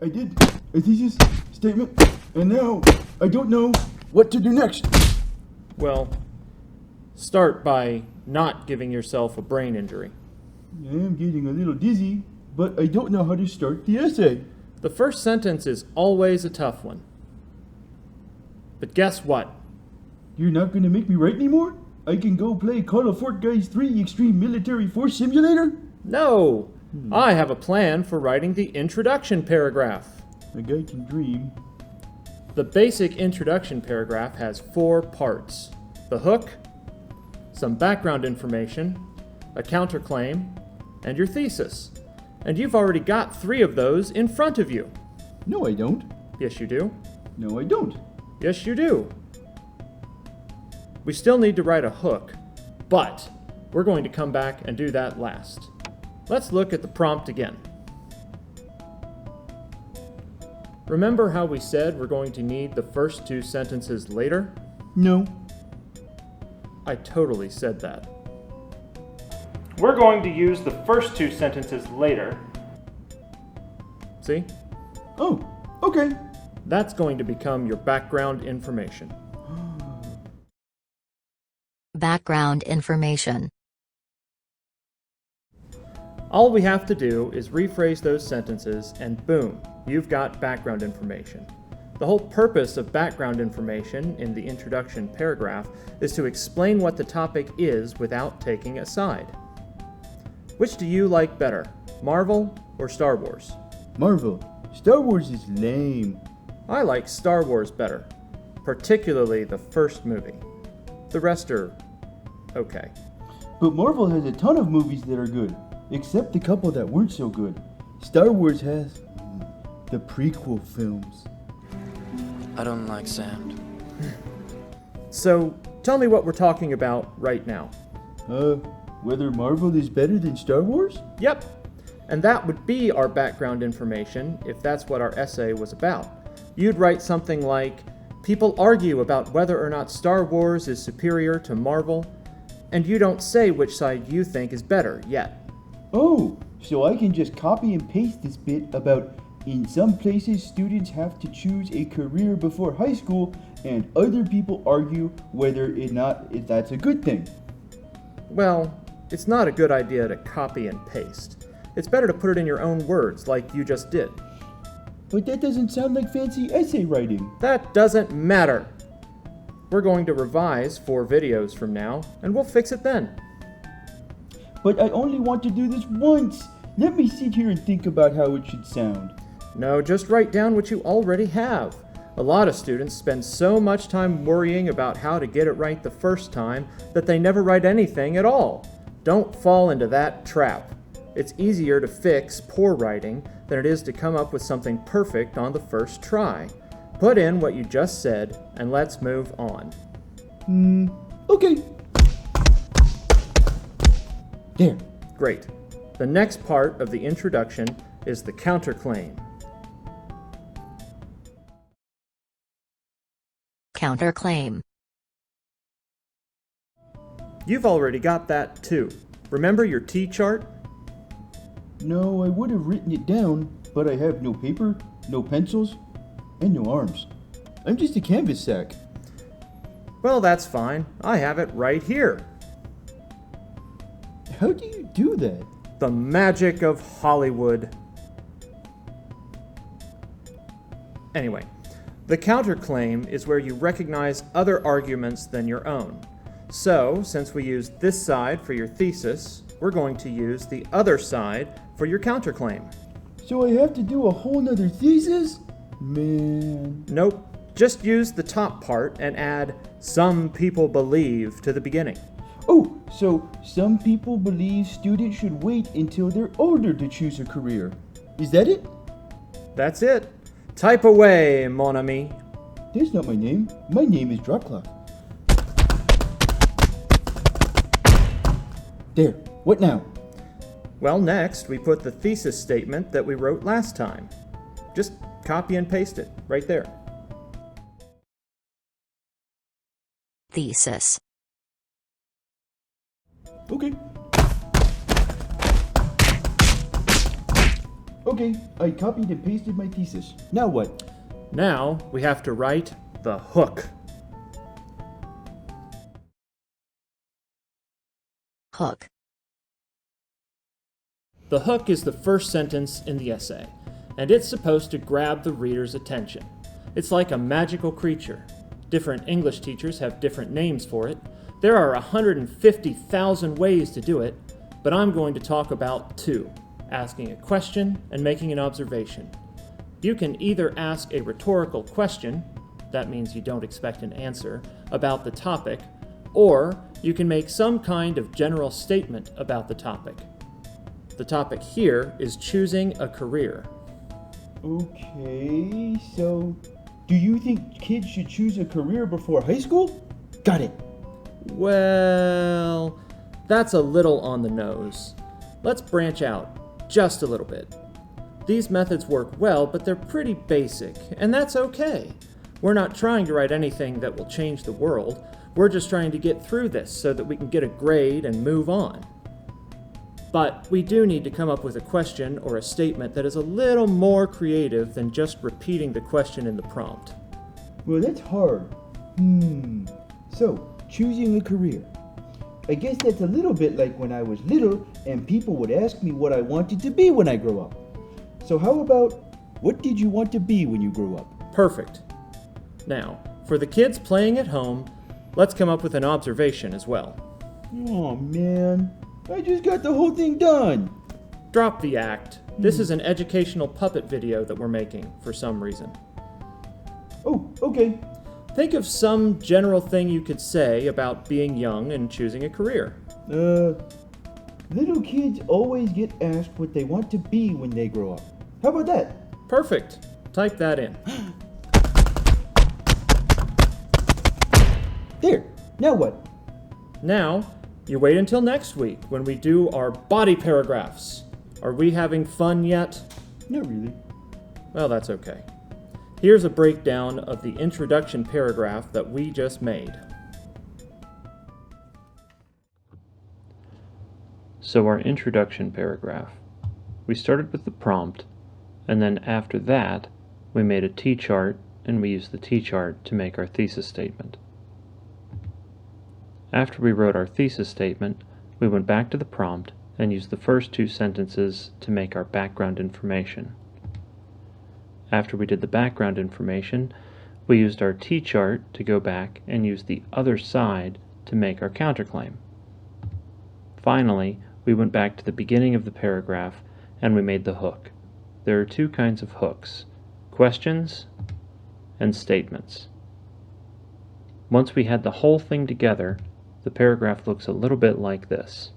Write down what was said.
I did a thesis statement, and now I don't know what to do next. Well, start by not giving yourself a brain injury. I am getting a little dizzy, but I don't know how to start the essay. The first sentence is always a tough one. But guess what? You're not going to make me write anymore? I can go play Call of Fort Guys 3 Extreme Military Force Simulator? No! I have a plan for writing the introduction paragraph. A guy can dream. The basic introduction paragraph has 4 parts. The hook, some background information, a counterclaim, and your thesis. And you've already got 3 of those in front of you. No, I don't. Yes, you do. No, I don't. Yes, you do. We still need to write a hook, but we're going to come back and do that last. Let's look at the prompt again. Remember how we said we're going to need the first 2 sentences later? No. I totally said that. We're going to use the first 2 sentences later. See? Oh, okay. That's going to become your background information. Background information. All we have to do is rephrase those sentences and boom, you've got background information. The whole purpose of background information in the introduction paragraph is to explain what the topic is without taking a side. Which do you like better, Marvel or Star Wars? Marvel. Star Wars is lame. I like Star Wars better, particularly the first movie. The rest are okay. But Marvel has a ton of movies that are good, except the couple that weren't so good. Star Wars has the prequel films. I don't like sand. So, tell me what we're talking about right now. Whether Marvel is better than Star Wars? Yep, and that would be our background information if that's what our essay was about. You'd write something like, people argue about whether or not Star Wars is superior to Marvel, and you don't say which side you think is better yet. Oh, so I can just copy and paste this bit about in some places students have to choose a career before high school and other people argue whether or not if that's a good thing. Well, it's not a good idea to copy and paste. It's better to put it in your own words like you just did. But that doesn't sound like fancy essay writing. That doesn't matter. We're going to revise 4 videos from now, and we'll fix it then. But I only want to do this once. Let me sit here and think about how it should sound. No, just write down what you already have. A lot of students spend so much time worrying about how to get it right the first time that they never write anything at all. Don't fall into that trap. It's easier to fix poor writing than it is to come up with something perfect on the first try. Put in what you just said, and let's move on. Okay. There. Great. The next part of the introduction is the counterclaim. Counterclaim. You've already got that too. Remember your T-chart? No, I would have written it down, but I have no paper, no pencils, and no arms. I'm just a canvas sack. Well, that's fine. I have it right here. How do you do that? The magic of Hollywood. Anyway, the counterclaim is where you recognize other arguments than your own. So, since we used this side for your thesis, we're going to use the other side for your counterclaim. So I have to do a whole nother thesis? Man. Nope, just use the top part and add "some people believe" to the beginning. Oh, so some people believe students should wait until they're older to choose a career. Is that it? That's it. Type away, mon ami. That's not my name. My name is Dropcloth. There. What now? Well, next we put the thesis statement that we wrote last time. Just copy and paste it right there. Thesis. Okay. Okay, I copied and pasted my thesis. Now what? Now we have to write the hook. Hook. The hook is the first sentence in the essay, and it's supposed to grab the reader's attention. It's like a magical creature. Different English teachers have different names for it. There are 150,000 ways to do it, but I'm going to talk about two: asking a question and making an observation. You can either ask a rhetorical question, that means you don't expect an answer, about the topic, or you can make some kind of general statement about the topic. The topic here is choosing a career. Okay, so do you think kids should choose a career before high school? Got it. Well, that's a little on the nose. Let's branch out just a little bit. These methods work well, but they're pretty basic, and that's okay. We're not trying to write anything that will change the world. We're just trying to get through this so that we can get a grade and move on. But we do need to come up with a question or a statement that is a little more creative than just repeating the question in the prompt. Well, that's hard. So, choosing a career. I guess that's a little bit like when I was little and people would ask me what I wanted to be when I grow up. So how about, what did you want to be when you grew up? Perfect. Now, for the kids playing at home, let's come up with an observation as well. Oh man, I just got the whole thing done. Drop the act. This is an educational puppet video that we're making for some reason. Oh, okay. Think of some general thing you could say about being young and choosing a career. Little kids always get asked what they want to be when they grow up. How about that? Perfect. Type that in. There, now what? Now, you wait until next week when we do our body paragraphs. Are we having fun yet? Not really. Well, that's okay. Here's a breakdown of the introduction paragraph that we just made. So our introduction paragraph. We started with the prompt, and then after that, we made a T-chart, and we used the T-chart to make our thesis statement. After we wrote our thesis statement, we went back to the prompt and used the first two sentences to make our background information. After we did the background information, we used our T-chart to go back and use the other side to make our counterclaim. Finally, we went back to the beginning of the paragraph and we made the hook. There are two kinds of hooks: questions and statements. Once we had the whole thing together, the paragraph looks a little bit like this.